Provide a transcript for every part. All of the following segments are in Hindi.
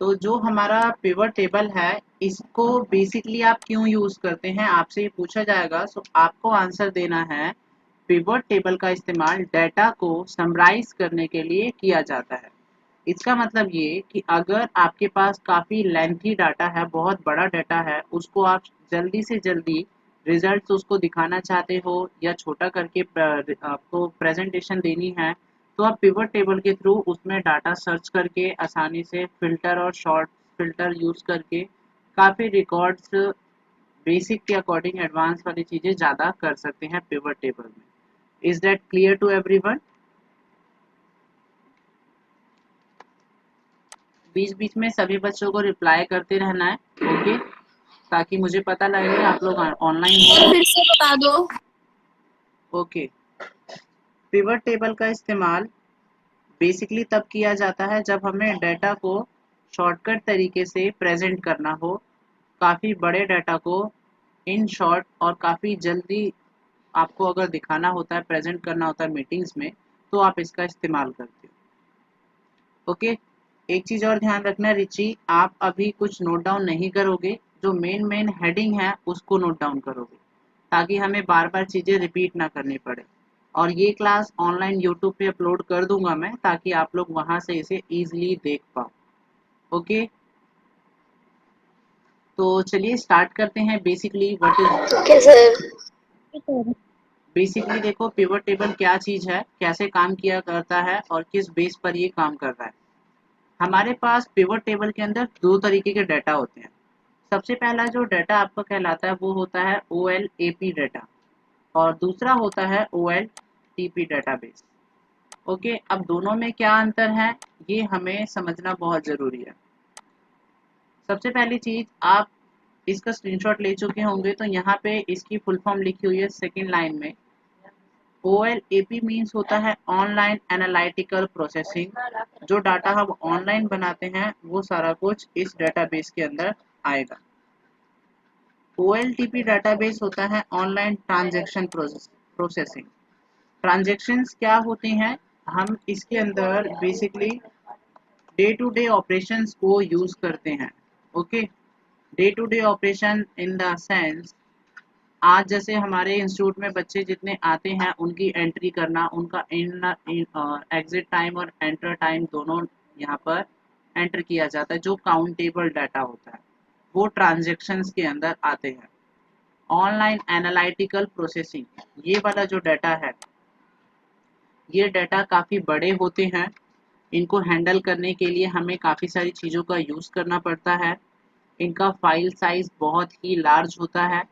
तो जो हमारा पिवट टेबल है, इसको बेसिकली आप क्यों यूज करते हैं, आपसे ये पूछा जाएगा। सो आपको आंसर देना है, पिवट टेबल का इस्तेमाल डाटा को समराइज करने के लिए किया जाता है। इसका मतलब ये कि अगर आपके पास काफी लेंथी डाटा है, बहुत बड़ा डाटा है, उसको आप जल्दी से जल्दी रिजल्ट्स उसको दिखाना चाहते हो या छोटा करके आपको प्रेजेंटेशन देनी है, तो आप पिवट टेबल के थ्रू उसमें डाटा सर्च करके आसानी से फिल्टर और शॉर्ट फिल्टर यूज करके काफ़ी रिकॉर्ड्स बेसिक के अकॉर्डिंग एडवांस वाली चीज़ें ज़्यादा कर सकते हैं पिवट टेबल में। Is that clear to everyone? बीच बीच में सभी बच्चों को रिप्लाई करते रहना है, ओके, ताकि मुझे पता लगे आप लोग ऑनलाइन सर हो। फिर से बता दो। ओके। पिवट टेबल का इस्तेमाल बेसिकली तब किया जाता है जब हमें डाटा को शॉर्टकट तरीके से प्रेजेंट करना हो, काफ़ी बड़े डाटा को इन शॉर्ट और काफ़ी जल्दी आपको अगर दिखाना होता है, प्रेजेंट करना होता है मीटिंग्स में, तो आप इसका इस्तेमाल करते हो। ओके। एक चीज़ और ध्यान रखना रिची, आप अभी कुछ नोट डाउन नहीं करोगे, जो मेन मेन हेडिंग है उसको नोट डाउन करोगे, ताकि हमें बार बार चीज़ें रिपीट ना करनी पड़े। और ये क्लास ऑनलाइन यूट्यूब पे अपलोड कर दूंगा मैं, ताकि आप लोग वहां से इसे ईजिली देख पाओ। ओके, तो चलिए स्टार्ट करते हैं। Basically what is, okay sir. Basically देखो पिवट टेबल क्या चीज़ है, कैसे काम किया करता है और किस बेस पर ये काम कर रहा है। हमारे पास पिवट टेबल के अंदर दो तरीके के डाटा होते हैं। सबसे पहला जो डाटा आपका कहलाता है वो होता है OLAP डाटा, और दूसरा होता है OLTP डाटाबेस। ओके, अब दोनों में क्या अंतर है, ये हमें समझना बहुत ज़रूरी है। सबसे पहली चीज़, आप इसका स्क्रीनशॉट ले चुके होंगे, तो यहाँ पे इसकी फुल फॉर्म लिखी हुई है सेकेंड लाइन में। OLAP मीन्स होता है ऑनलाइन एनालिटिकल प्रोसेसिंग। जो डाटा हम ऑनलाइन बनाते हैं वो सारा कुछ इस डाटाबेस के अंदर आएगा। OLTP डाटाबेस होता है ऑनलाइन ट्रांजैक्शन प्रोसेसिंग। ट्रांजैक्शंस क्या होती हैं, हम इसके अंदर basically day to day operations को यूज करते हैं। Okay, day to day operation in the sense, आज जैसे हमारे इंस्टीट्यूट में बच्चे जितने आते हैं उनकी एंट्री करना, उनका इन एग्जिट टाइम और एंटर टाइम दोनों यहाँ पर एंटर किया जाता है। जो काउंटेबल डाटा होता है वो ट्रांजेक्शन्स के अंदर आते हैं। ऑनलाइन एनालिटिकल प्रोसेसिंग, ये वाला जो डाटा है, ये डाटा काफ़ी बड़े होते हैं। इनको हैंडल करने के लिए हमें काफ़ी सारी चीज़ों का यूज़ करना पड़ता है। इनका फाइल साइज़ बहुत ही लार्ज होता है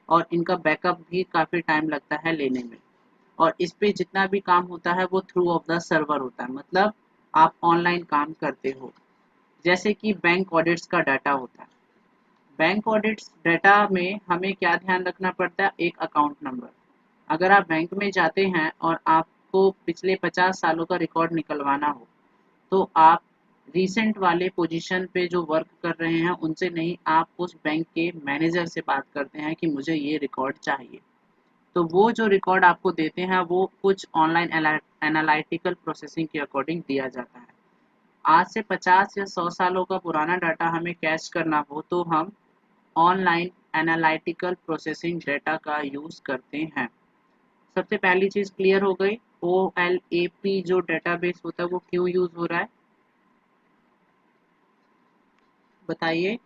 और इनका बैकअप भी काफ़ी टाइम लगता है लेने में। और इस पे जितना भी काम होता है वो थ्रू ऑफ द सर्वर होता है, मतलब आप ऑनलाइन काम करते हो। जैसे कि बैंक ऑडिट्स का डाटा होता है। बैंक ऑडिट्स डाटा में हमें क्या ध्यान रखना पड़ता है, एक अकाउंट नंबर। अगर आप बैंक में जाते हैं और आपको पिछले 50 सालों का रिकॉर्ड निकलवाना हो, तो आप रीसेंट वाले पोजीशन पे जो वर्क कर रहे हैं उनसे नहीं, आप उस बैंक के मैनेजर से बात करते हैं कि मुझे ये रिकॉर्ड चाहिए। तो वो जो रिकॉर्ड आपको देते हैं वो कुछ ऑनलाइन एनालिटिकल प्रोसेसिंग के अकॉर्डिंग दिया जाता है। आज से 50 या 100 सालों का पुराना डाटा हमें कैच करना हो तो हम ऑनलाइन एनालिटिकल प्रोसेसिंग डाटा का यूज़ करते हैं। सबसे पहली चीज़ क्लियर हो गई। OLAP जो डेटाबेस होता है वो क्यों यूज़ हो रहा है, बताइए।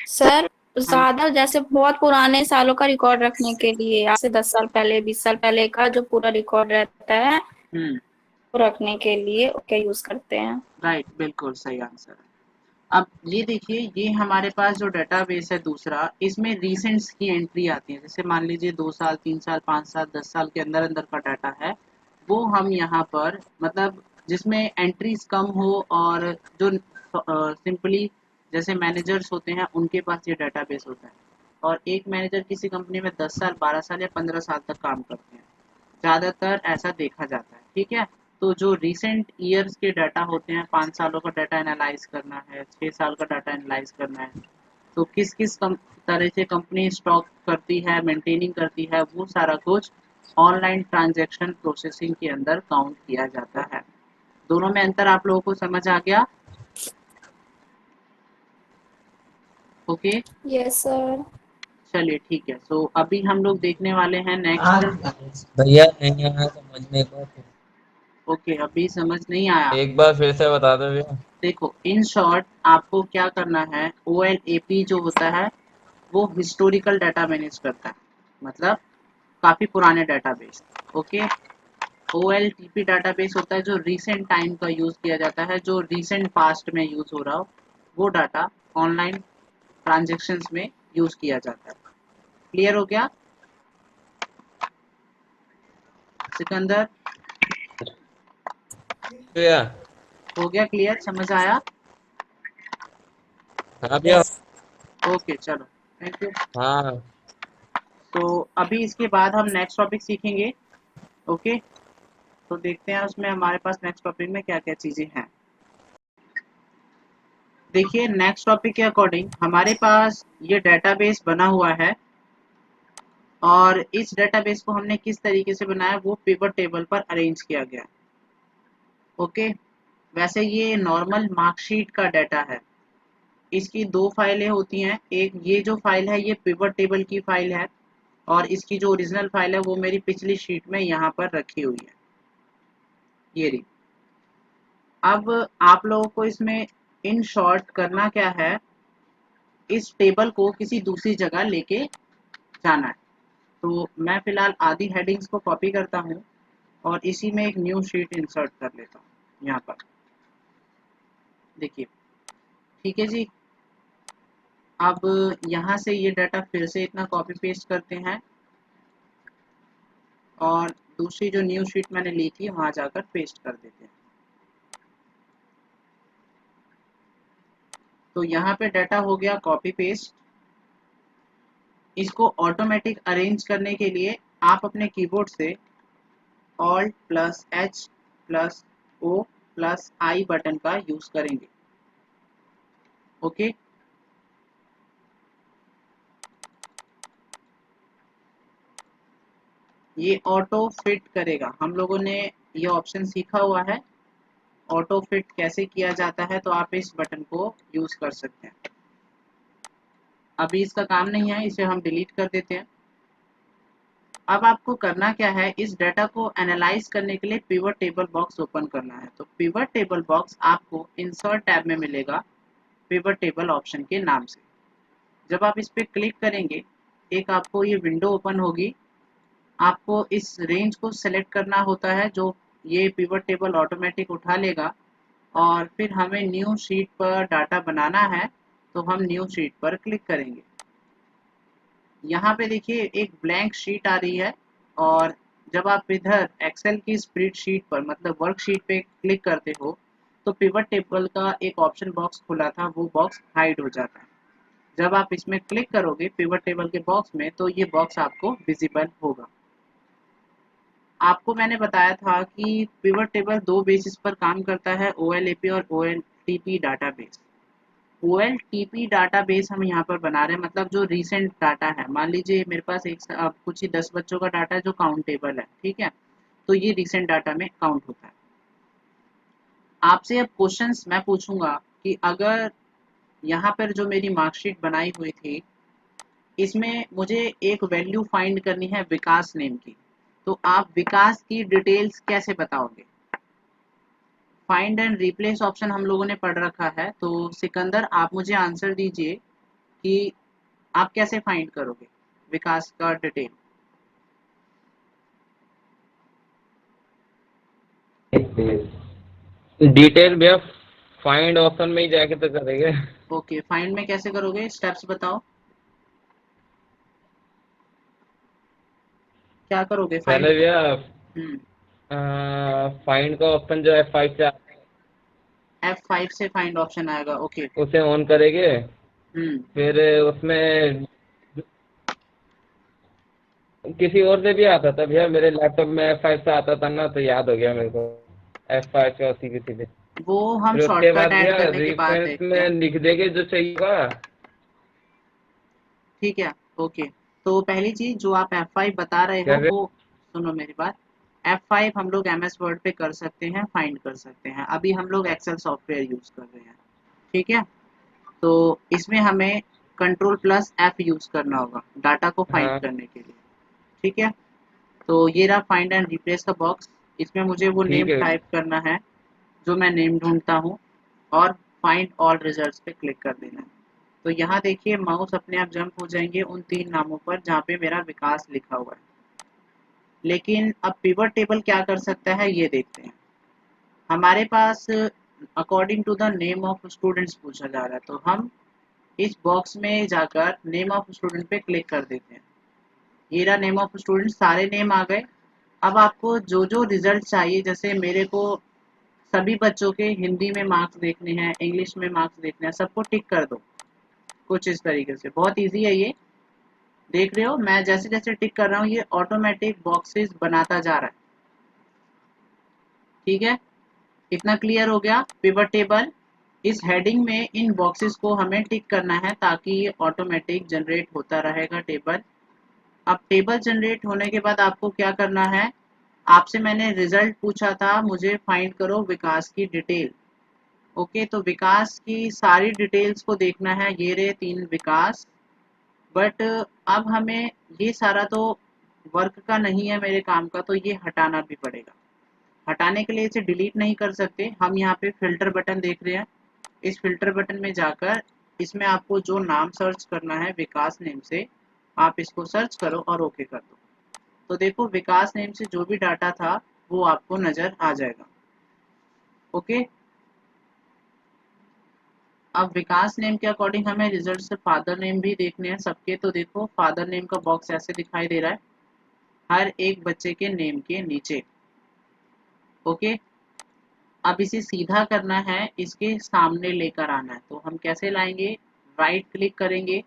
सर हाँ, ज्यादा जैसे बहुत पुराने सालों का रिकॉर्ड रखने के लिए, आज से 10 साल पहले 20 साल पहले का जो पूरा रिकॉर्ड रहता है हम्म, वो रखने के लिए क्या यूज करते हैं। राइट, बिल्कुल सही आंसर है। अब ये देखिए, ये हमारे पास जो डेटाबेस है दूसरा, इसमें रीसेंट्स की एंट्री आती है। जैसे मान लीजिए 2 साल, 3 साल, 5 साल, 10 साल के अंदर अंदर का डाटा है, वो हम यहाँ पर, मतलब जिसमें एंट्रीज कम हो और जो सिंपली जैसे मैनेजर्स होते हैं उनके पास ये डेटाबेस होता है। और एक मैनेजर किसी कंपनी में 10 साल, 12 साल या 15 साल तक काम करते हैं, ज़्यादातर ऐसा देखा जाता है। ठीक है, तो जो रिसेंट ईयर्स के डाटा होते हैं, 5 सालों का डाटा एनालाइज करना है, 6 साल का डाटा एनालाइज करना है, तो किस किस तरह से कंपनी स्टॉक करती है, मेंटेनिंग करती है, वो सारा कुछ ऑनलाइन ट्रांजैक्शन प्रोसेसिंग के अंदर काउंट किया जाता है। दोनों में अंतर आप लोगों को समझ आ गया? Okay, yes sir. चलिए ठीक है। सो अभी हम लोग देखने वाले हैं नेक्स्ट। भैया नहीं आया समझ में, ओके, अभी समझ नहीं आया। एक बार फिर से बता दो भैया। देखो, इन शॉर्ट आपको क्या करना है, OLAP जो होता है वो हिस्टोरिकल डाटा मैनेज करता है, मतलब काफ़ी पुराने डाटाबेस। ओके, OLTP डाटाबेस होता है जो रीसेंट टाइम का यूज़ किया जाता है, जो रीसेंट पास्ट में यूज़ हो रहा हो वो डाटा ऑनलाइन ट्रांजेक्शन्स में यूज़ किया जाता है। क्लियर हो गया सिकंदर? भैया हो गया क्लियर, समझ आया? हाँ भैया। ओके चलो, थैंक यू। हाँ तो अभी इसके बाद हम नेक्स्ट टॉपिक सीखेंगे। ओके, तो देखते हैं उसमें हमारे पास नेक्स्ट टॉपिक में क्या क्या चीज़ें हैं। देखिए, नेक्स्ट टॉपिक के अकॉर्डिंग हमारे पास ये डेटाबेस बना हुआ है, और इस डेटाबेस को हमने किस तरीके से बनाया वो पिवट टेबल पर अरेंज किया गया है। ओके, वैसे ये नॉर्मल मार्कशीट का डाटा है। इसकी दो फाइलें होती हैं, एक ये जो फाइल है ये पिवट टेबल की फाइल है, और इसकी जो ओरिजिनल फाइल है वो मेरी पिछली शीट में यहाँ पर रखी हुई है, ये रही। अब आप लोगों को इसमें इन शॉर्ट करना क्या है, इस टेबल को किसी दूसरी जगह लेके जाना है। तो मैं फिलहाल आधी हेडिंग्स को कॉपी करता हूँ और इसी में एक न्यू शीट इंसर्ट कर लेता हूँ यहाँ पर। देखिए, ठीक है जी। अब यहाँ से ये डाटा फिर से इतना कॉपी पेस्ट करते हैं, और दूसरी जो न्यू शीट मैंने ली थी वहाँ जाकर पेस्ट कर देते हैं। तो यहाँ पे डाटा हो गया कॉपी पेस्ट। इसको ऑटोमेटिक अरेंज करने के लिए आप अपने कीबोर्ड से Alt+H+O+I बटन का यूज करेंगे। ओके, ये ऑटो फिट करेगा। हम लोगों ने ये ऑप्शन सीखा हुआ है, ऑटो फिट कैसे किया जाता है, तो आप इस बटन को यूज कर सकते हैं। अभी इसका काम नहीं है, इसे हम डिलीट कर देते हैं। अब आपको करना क्या है, इस डाटा को एनालाइज करने के लिए पिवट टेबल बॉक्स ओपन करना है। तो पिवट टेबल बॉक्स आपको इंसर्ट टैब में मिलेगा, पिवट टेबल ऑप्शन के नाम से। जब आप इस पर क्लिक करेंगे, एक आपको ये विंडो ओपन होगी। आपको इस रेंज को सेलेक्ट करना होता है जो ये पिवट टेबल ऑटोमेटिक उठा लेगा, और फिर हमें न्यू शीट पर डाटा बनाना है, तो हम न्यू शीट पर क्लिक करेंगे। यहाँ पे देखिए एक ब्लैंक शीट आ रही है, और जब आप इधर एक्सेल की स्प्रेडशीट पर मतलब वर्कशीट पे क्लिक करते हो तो पिवट टेबल का एक ऑप्शन बॉक्स खुला था, वो बॉक्स हाइड हो जाता है। जब आप इसमें क्लिक करोगे पिवट टेबल के बॉक्स में, तो ये बॉक्स आपको विजिबल होगा। आपको मैंने बताया था कि पिवट टेबल दो बेसिस पर काम करता है, OLAP और OLTP डाटाबेस। OLTP डाटाबेस हम यहाँ पर बना रहे हैं, मतलब जो रीसेंट डाटा है। मान लीजिए मेरे पास कुछ ही 10 बच्चों का डाटा है जो काउंटेबल है, ठीक है, तो ये रीसेंट डाटा में काउंट होता है। आपसे अब क्वेश्चंस मैं पूछूंगा कि अगर यहाँ पर जो मेरी मार्कशीट बनाई हुई थी, इसमें मुझे एक वैल्यू फाइंड करनी है विकास नेम की, तो आप विकास की डिटेल्स कैसे बताओगे? फाइंड एंड रिप्लेस ऑप्शन हम लोगों ने पढ़ रखा है, तो सिकंदर आप मुझे आंसर दीजिए कि आप कैसे फाइंड करोगे विकास का डिटेल? डिटेल भैया फाइंड ऑप्शन में ही जाके तो करेंगे। ओके, फाइंड में कैसे करोगे, स्टेप्स बताओ, क्या करोगे फाइंड? पहले भैया हम्म, फाइंड का ऑप्शन जो F5 से आता F5 से फाइंड ऑप्शन आएगा। ओके, है उसे ऑन करेंगे। हम्म, फिर उसमें किसी और से भी आता था भैया, मेरे लैपटॉप में F5 से आता था ना, तो याद हो गया मेरे को। F5 से उसी की सीधे। वो हम फिर उसके शॉर्टकट बाद ऐड भैया करने के बाद रेफरेंस देखते में हैं। लिख देंगे जो चाहिए। ठीक है, ओके। तो पहली चीज जो आप F5 बता रहे क्या हो भैया? वो सुनो मेरी बात, F5 हम लोग MS वर्ड पे कर सकते हैं, फाइंड कर सकते हैं। अभी हम लोग एक्सेल सॉफ्टवेयर यूज कर रहे हैं, ठीक है। तो इसमें हमें Ctrl+F यूज करना होगा डाटा को फाइंड हाँ करने के लिए, ठीक है। तो ये रहा फाइंड एंड रिप्लेस का बॉक्स। इसमें मुझे वो ठीक नेम है। टाइप करना है जो मैं नेम ढूंढता हूँ, और फाइंड ऑल रिजल्ट्स पे क्लिक कर देना है। तो यहाँ देखिए माउस अपने आप जंप हो जाएंगे उन 3 नामों पर जहाँ पे मेरा विकास लिखा हुआ है। लेकिन अब पिवट टेबल क्या कर सकता है ये देखते हैं। हमारे पास according to the name of students पूछा जा रहा है, तो हम इस बॉक्स में जाकर नेम ऑफ स्टूडेंट पे क्लिक कर देते हैं। ये रहा नेम ऑफ स्टूडेंट, सारे नेम आ गए। अब आपको जो जो रिजल्ट चाहिए, जैसे मेरे को सभी बच्चों के हिंदी में मार्क्स देखने हैं, इंग्लिश में मार्क्स देखने हैं, सबको टिक कर दो कुछ इस तरीके से। बहुत इजी है ये, देख रहे हो मैं जैसे जैसे टिक कर रहा हूँ ये ऑटोमेटिक बॉक्सेस बनाता जा रहा है, ठीक है। इतना क्लियर हो गया। पिवट टेबल, इस हेडिंग में इन बॉक्सेस को हमें टिक करना है ताकि ये ऑटोमेटिक जनरेट होता रहेगा टेबल। अब टेबल जनरेट होने के बाद आपको क्या करना है, आपसे मैंने रिजल्ट पूछा था, मुझे फाइंड करो विकास की डिटेल। ओके, तो विकास की सारी डिटेल्स को देखना है, ये रहे 3 विकास। बट अब हमें ये सारा तो वर्क का नहीं है मेरे काम का, तो ये हटाना भी पड़ेगा। हटाने के लिए इसे डिलीट नहीं कर सकते हम। यहाँ पे फिल्टर बटन देख रहे हैं, इस फिल्टर बटन में जाकर इसमें आपको जो नाम सर्च करना है विकास नेम से, आप इसको सर्च करो और ओके कर दो। तो देखो विकास नेम से जो भी डाटा था वो आपको नजर आ जाएगा। ओके, अब विकास नेम के अकॉर्डिंग हमें रिजल्ट से फादर नेम भी देखने हैं सबके। तो देखो फादर नेम का बॉक्स ऐसे दिखाई दे रहा है हर एक बच्चे के नेम के नीचे। ओके, अब इसे सीधा करना है, इसके सामने लेकर आना है। तो हम कैसे लाएंगे, राइट क्लिक करेंगे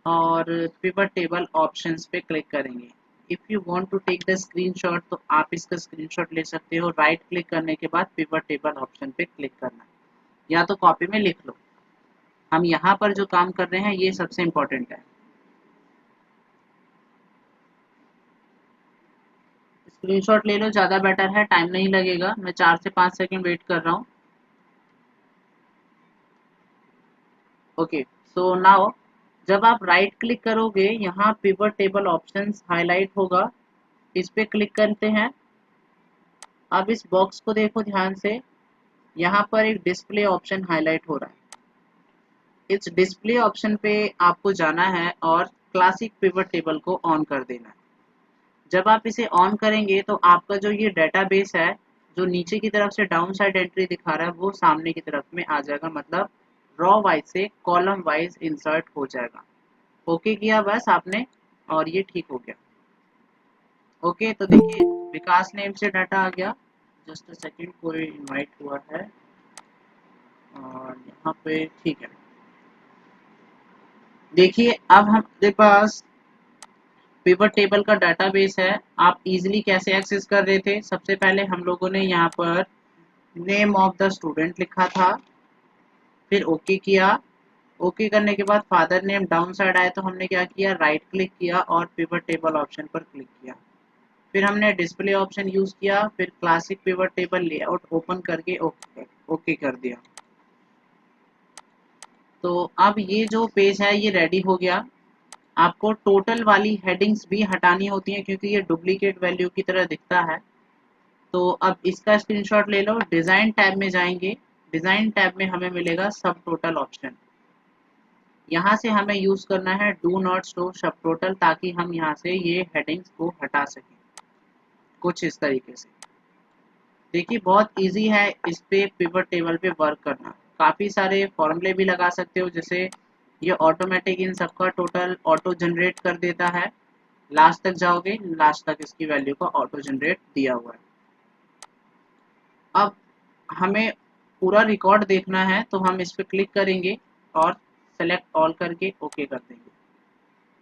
और पिवट टेबल ऑप्शंस पे क्लिक करेंगे। If you want to take the screenshot तो आप इसका स्क्रीनशॉट ले सकते हो। राइट क्लिक करने के बाद पिवट टेबल ऑप्शन पे क्लिक करना है, या तो कॉपी में लिख लो। हम यहाँ पर जो काम कर रहे हैं ये सबसे इम्पोर्टेंट है। स्क्रीनशॉट ले लो, ज़्यादा बेटर है, टाइम नहीं लगेगा। मैं 4 से 5 सेकंड वेट कर रहा हूँ। ओके, सो नाउ जब आप राइट क्लिक करोगे यहाँ पिवट टेबल ऑप्शंस हाईलाइट होगा, इस पे क्लिक करते हैं। अब इस बॉक्स को देखो ध्यान से, यहाँ पर एक डिस्प्ले ऑप्शन हाईलाइट हो रहा है। इस डिस्प्ले ऑप्शन पे आपको जाना है और क्लासिक पिवट टेबल को ऑन कर देना है। जब आप इसे ऑन करेंगे तो आपका जो ये डेटाबेस है, जो नीचे की तरफ से डाउन साइड एंट्री दिखा रहा है वो सामने की तरफ में आ जाएगा, मतलब रॉ वाइज से कॉलम वाइज इंसर्ट हो जाएगा। ओके किया बस आपने और ये ठीक हो गया। ओके, तो देखिए विकास नेम से डाटा आ गया। जस्ट अ सेकंड, कोई इनवाइट हुआ है और यहाँ पे ठीक है। देखिए अब हमारे पास पिवट टेबल का डाटाबेस है। आप इजीली कैसे एक्सेस कर रहे थे, सबसे पहले हम लोगों ने यहाँ पर नेम ऑफ द स्टूडेंट लिखा था, फिर ओके किया। ओके करने के बाद फादर नेम डाउन साइड आया तो हमने क्या किया, राइट क्लिक किया और पिवट टेबल ऑप्शन पर क्लिक किया। फिर हमने डिस्प्ले ऑप्शन यूज किया, फिर classic pivot table layout open करके ओके कर दिया। तो अब ये जो पेज है ये रेडी हो गया। आपको टोटल वाली हेडिंग्स भी हटानी होती हैं क्योंकि ये डुप्लीकेट वैल्यू की तरह दिखता है। तो अब इसका स्क्रीनशॉट ले लो। डिज़ाइन टैब में जाएंगे, डिज़ाइन टैब में हमें मिलेगा सब टोटल ऑप्शन। यहाँ से हमें यूज़ करना है डू नॉट शो सब टोटल, ताकि हम यहाँ से ये हेडिंग्स को हटा सकें कुछ इस तरीके से। देखिए बहुत इजी है इस पे पिवट टेबल पे वर्क करना। काफ़ी सारे फॉर्मूले भी लगा सकते हो, जैसे ये ऑटोमेटिक इन सबका टोटल ऑटो जनरेट कर देता है। लास्ट तक जाओगे, लास्ट तक इसकी वैल्यू का ऑटो जनरेट दिया हुआ है। अब हमें पूरा रिकॉर्ड देखना है तो हम इस पर क्लिक करेंगे और सेलेक्ट ऑल करके ओके कर देंगे।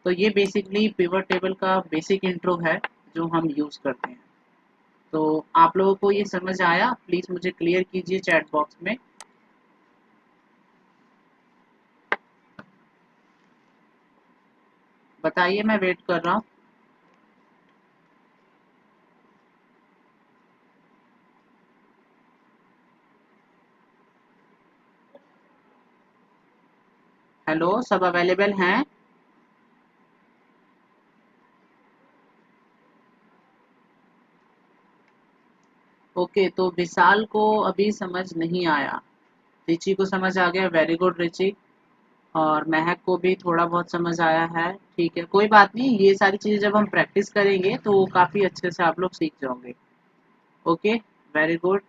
तो ये बेसिकली पिवट टेबल का बेसिक इंट्रो है जो हम यूज़ करते हैं। तो आप लोगों को ये समझ आया, प्लीज़ मुझे क्लियर कीजिए चैट बॉक्स में। बताइए, मैं वेट कर रहा हूँ। हेलो, सब अवेलेबल हैं? ओके, तो विशाल को अभी समझ नहीं आया, रिची को समझ आ गया, वेरी गुड रिची। और महक को भी थोड़ा बहुत समझ आया है, ठीक है, कोई बात नहीं, ये सारी चीज़ें जब हम प्रैक्टिस करेंगे तो काफ़ी अच्छे से आप लोग सीख जाओगे। Okay, very good.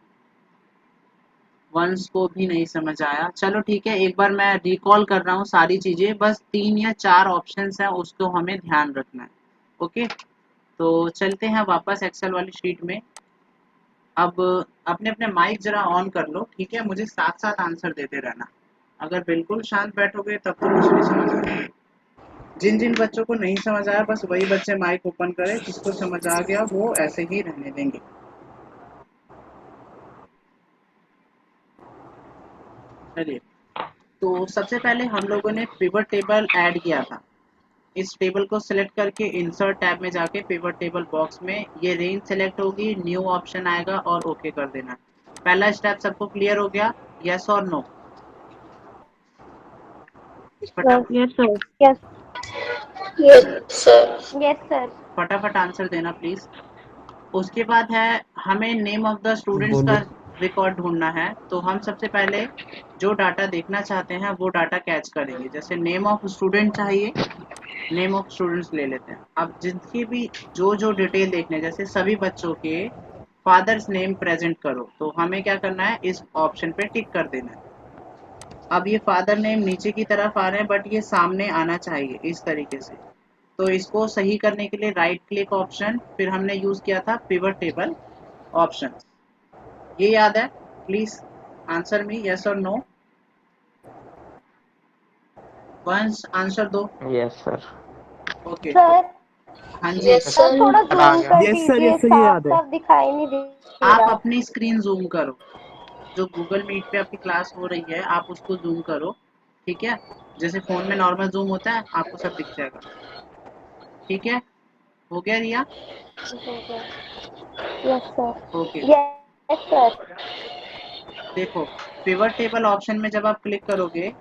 वंश को भी नहीं समझ आया, चलो ठीक है, एक बार मैं रिकॉल कर रहा हूँ सारी चीज़ें, बस 3 या 4 ऑप्शंस हैं, उसको हमें ध्यान रखना है। ओके, तो चलते हैं वापस एक्सेल वाली शीट में। अब अपने अपने माइक जरा ऑन कर लो, ठीक है, मुझे साथ साथ आंसर देते रहना। अगर बिल्कुल शांत बैठोगे तब तो कुछ नहीं समझ आएगा। जिन जिन बच्चों को नहीं समझ आया बस वही बच्चे माइक ओपन करें, जिसको समझ आ गया वो ऐसे ही रहने देंगे। चलिए, तो सबसे पहले हम लोगों ने पिवट टेबल ऐड किया था। इस टेबल को सिलेक्ट करके इंसर्ट टैब में जाके पिवट टेबल बॉक्स में ये रेंज सेलेक्ट होगी, न्यू ऑप्शन आएगा और ओके कर देना। पहला स्टेप सबको क्लियर हो गया? यस और no? Yes, sir. Yes, yes, sir. फटाफट आंसर देना प्लीज। उसके बाद है हमें नेम ऑफ द स्टूडेंट्स का बोलो। रिकॉर्ड ढूंढना है, तो हम सबसे पहले जो डाटा देखना चाहते हैं वो डाटा कैच करेंगे। जैसे नेम ऑफ स्टूडेंट चाहिए, नेम ऑफ स्टूडेंट्स ले लेते हैं। अब जिनकी भी जो जो डिटेल देखने हैं, जैसे सभी बच्चों के फादर्स नेम प्रेजेंट करो, तो हमें क्या करना है, इस ऑप्शन पे टिक कर देना है। अब ये फादर नेम नीचे की तरफ आ रहे हैं बट ये सामने आना चाहिए इस तरीके से। तो इसको सही करने के लिए राइट क्लिक ऑप्शन, फिर हमने यूज किया था पिवट टेबल ऑप्शन। ये याद है? प्लीज आंसर मी यस और नो। वंस आंसर दो। Yes sir. ओके, तो सर, हाँ जी, सर थोड़ा सर आ जूम गया। कर Yes, sir. दीजिए, Yes, sir. ये साफ याद है. साफ दिखाई नहीं दे आप रहा। अपनी स्क्रीन जूम करो, जो गूगल मीट पे आपकी क्लास हो रही है आप उसको जूम करो, ठीक है, जैसे फोन में नॉर्मल जूम होता है आपको सब दिख जाएगा। ठीक है, हो गया Riya? Yes sir. Okay, yes sir. देखो पिवट टेबल ऑप्शन में जब आप क्लिक करोगे,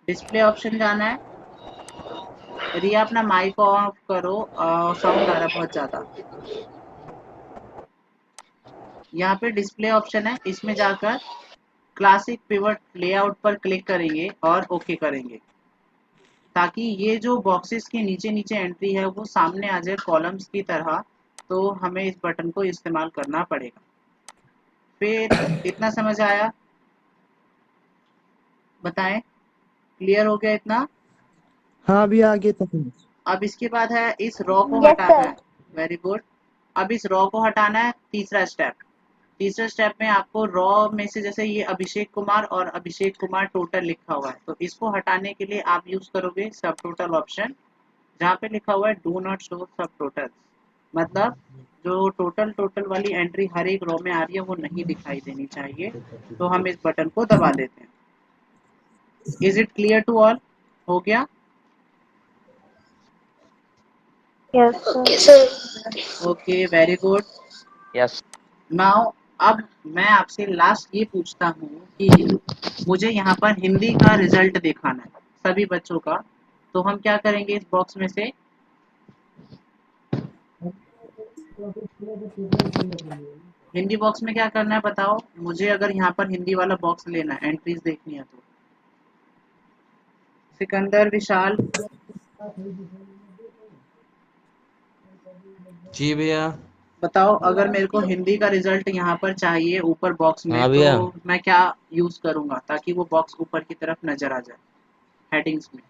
डिस्प्ले ऑप्शन जाना है। रिया अपना माइक ऑफ करो, साउंड आ रहा है बहुत ज्यादा। यहाँ पे डिस्प्ले ऑप्शन है, इसमें जाकर क्लासिक पिवट लेआउट पर क्लिक करेंगे और ओके करेंगे, ताकि ये जो बॉक्सेस के नीचे नीचे एंट्री है वो सामने आ जाए कॉलम्स की तरह। तो हमें इस बटन को इस्तेमाल करना पड़ेगा। फिर इतना समझ आया? बताएं, क्लियर हो गया इतना? हाँ अभी आगे तक नहीं. अब इसके बाद है इस रॉ को यस हटाना सर। है। Very good. अब इस रॉ को हटाना है, तीसरा स्टेप। तीसरे स्टेप में आपको रॉ में से, जैसे ये अभिषेक कुमार और अभिषेक कुमार टोटल लिखा हुआ है, तो इसको हटाने के लिए आप यूज करोगे सब टोटल ऑप्शन, जहाँ पे लिखा हुआ है डू नॉट शो सब टोटल। मतलब जो टोटल टोटल वाली एंट्री हर एक रो में आ रही है वो नहीं दिखाई देनी चाहिए। तो हम इस बटन को दबा देते हैं। Is it clear to all? हो गया? Yes sir. Okay, very good. Yes. Now अब मैं आपसे लास्ट ये पूछता हूँ कि मुझे यहाँ पर हिंदी का रिजल्ट दिखाना है सभी बच्चों का। तो हम क्या करेंगे, इस बॉक्स में से हिंदी बॉक्स में क्या करना है बताओ मुझे, अगर यहाँ पर हिंदी वाला बॉक्स लेना है, एंट्रीज देखनी है तो। सिकंदर, विशाल, जी भैया। बताओ अगर मेरे को हिंदी का रिजल्ट यहाँ पर चाहिए ऊपर बॉक्स में, हाँ तो भैया। मैं क्या यूज करूंगा ताकि वो बॉक्स ऊपर की तरफ नजर आ जाए हेडिंग्स में?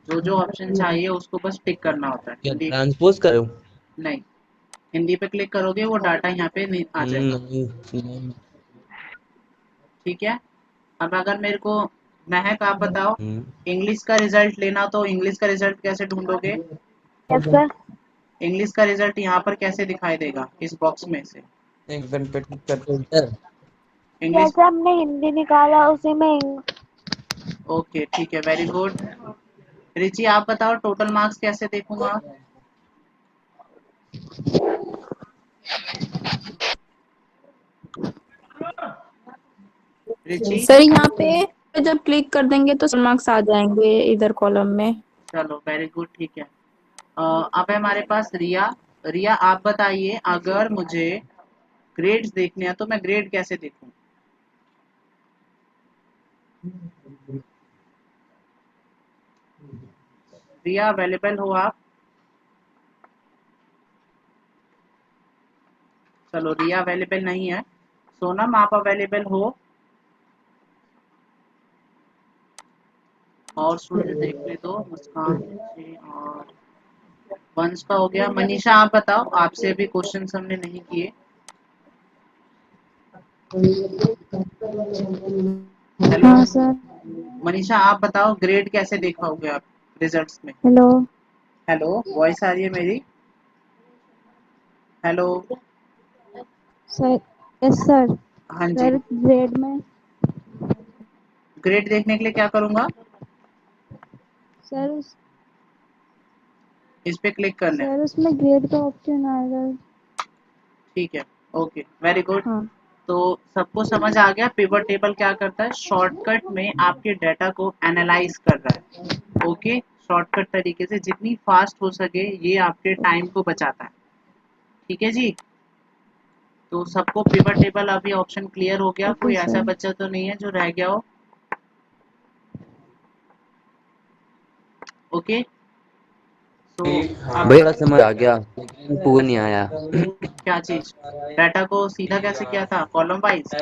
जो जो ऑप्शन चाहिए उसको बस टिक करना होता है। क्या हिंदी ट्रांसपोज करूँ? नहीं, हिंदी पे क्लिक करोगे वो डाटा यहाँ पे नहीं आ जाएगा। नहीं नहीं। ठीक है, अब अगर मेरे को, महक आप बताओ, हम्म, इंग्लिश का रिजल्ट लेना तो इंग्लिश का रिजल्ट कैसे ढूंढोगे? Yes sir. इंग्लिश का रिजल्ट यहाँ पर कैसे दिखाई देगा इस बॉक्स में से? एक बटन पे क्लिक करते हैं सर। इंग्लिश, जैसे हमने हिंदी निकाला उसी में ओके ठीक है, वेरी गुड। रिची आप बताओ टोटल मार्क्स कैसे देखूंगा? रिची, सर यहाँ पे जब क्लिक कर देंगे तो मार्क्स आ जाएंगे इधर कॉलम में। चलो वेरी गुड, ठीक है। अब है हमारे पास रिया। रिया आप बताइए, अगर मुझे ग्रेड्स देखने हैं तो मैं ग्रेड कैसे देखूं? रिया अवेलेबल हो आप? चलो रिया अवेलेबल नहीं है। सोनम आप अवेलेबल हो? और स्टूडेंट देख ले तो मुस्कान जी और वंश का हो गया। मनीषा आप बताओ, आपसे भी क्वेश्चन हमने नहीं किए। हेलो हाँ सर। मनीषा आप बताओ, ग्रेड कैसे देखाओगे आप रिजल्ट्स में? हेलो हेलो वॉइस आ रही है मेरी? Hello sir. Yes sir. हाँ जी। सर ग्रेड में ग्रेड देखने के लिए क्या करूंगा? सर इस पे क्लिक करना है। सर उसमें ग्रेड का ऑप्शन आएगा। ठीक है, ओके वेरी गुड। हाँ तो सबको समझ आ गया पिवट टेबल क्या करता है? शॉर्टकट में आपके डाटा को एनालाइज कर रहा है। ओके, शॉर्टकट तरीके से जितनी फास्ट हो सके ये आपके टाइम को बचाता है। ठीक है जी। तो सबको पिवट टेबल अभी ऑप्शन क्लियर हो गया? ओके कोई ऐसा सर। बच्चा तो नहीं है जो रह गया हो? ओके तो अब भैया समझ आ गया लेकिन पूरा नहीं आया। क्या चीज? डाटा को सीधा कैसे किया था, कॉलम वाइज?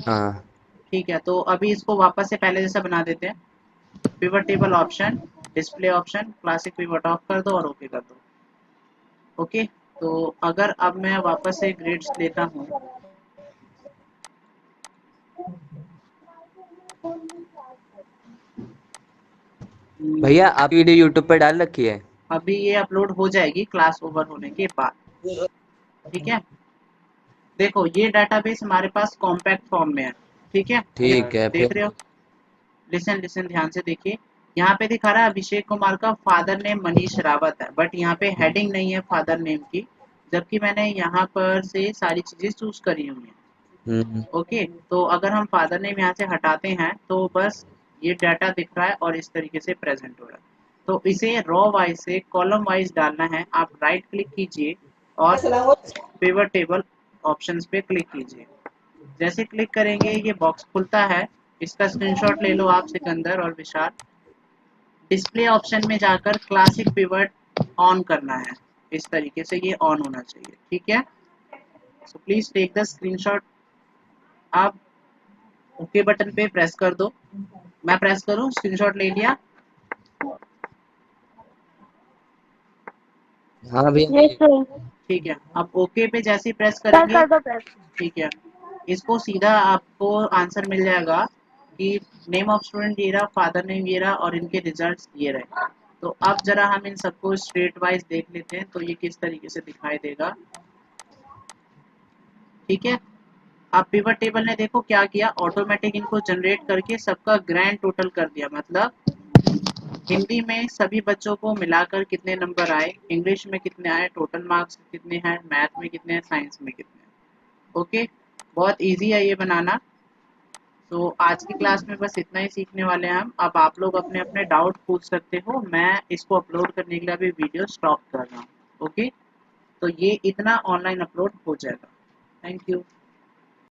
हाँ ठीक है, तो अभी इसको वापस से पहले जैसा बना देते हैं। Pivot table option, display option, classic pivot of कर दो और ओके कर दो। ओके, तो अगर अब मैं वापस से ग्रेड्स लेता हूँ, भैया आप वीडियो यूट्यूब पर डाल रखी है? अभी ये अपलोड हो जाएगी क्लास ओवर होने के बाद। ठीक है, देखो ये डाटाबेस हमारे पास कॉम्पैक्ट फॉर्म में है। ठीक है, ये ठीक है देख रहे फिर। हो? लिसन लिसन ध्यान से देखिए। यहाँ पे दिखा रहा है अभिषेक कुमार का फादर नेम मनीष रावत है, बट यहाँ पे हेडिंग नहीं है फादर नेम की, जबकि मैंने यहाँ पर से सारी चीजें चूज करी हुई हैं। ओके, तो अगर हम फादर नेम यहाँ से हटाते हैं तो बस ये डाटा दिख रहा है और इस तरीके से प्रेजेंट हो रहा है। तो इसे रॉ वाइज से कॉलम वाइज डालना है। आप राइट क्लिक कीजिए और पिवट टेबल ऑप्शंस पे क्लिक कीजिए। जैसे क्लिक करेंगे ये बॉक्स खुलता है। इसका स्क्रीनशॉट ले लो आप सिकंदर और विशाल। डिस्प्ले ऑप्शन में जाकर क्लासिक पिवट ऑन करना है। इस तरीके से ये ऑन होना चाहिए। ठीक है, so please take the screenshot. आप ओके बटन पे प्रेस कर दो। मैं प्रेस करूं? स्क्रीनशॉट ले लिया? हाँ भैया। Yes sir. ठीक है, अब ओके पे जैसे ही प्रेस सर करेंगे, कर दो प्रेस। ठीक है, इसको सीधा आपको आंसर मिल जाएगा कि नेम ऑफ स्टूडेंट ये रहा, फादर नेम ये रहा और इनके रिजल्ट्स ये रहे। तो अब जरा हम इन सबको स्ट्रेट वाइज देख लेते हैं तो ये किस तरीके से दिखाई देगा। ठीक है, अब पिवट टेबल ने देखो क्या किया, ऑटोमेटिक इनको जनरेट करके सबका ग्रैंड टोटल कर दिया। मतलब हिंदी में सभी बच्चों को मिलाकर कितने नंबर आए, इंग्लिश में कितने आए, टोटल मार्क्स कितने हैं, मैथ में कितने हैं, साइंस में कितने हैं। ओके, बहुत इजी है ये बनाना। तो आज की क्लास में बस इतना ही सीखने वाले हैं हम। अब आप लोग अपने अपने डाउट पूछ सकते हो। मैं इसको अपलोड करने के लिए अभी वीडियो स्टॉप कर रहा हूँ। ओके, तो ये इतना ऑनलाइन अपलोड हो जाएगा। Thank you.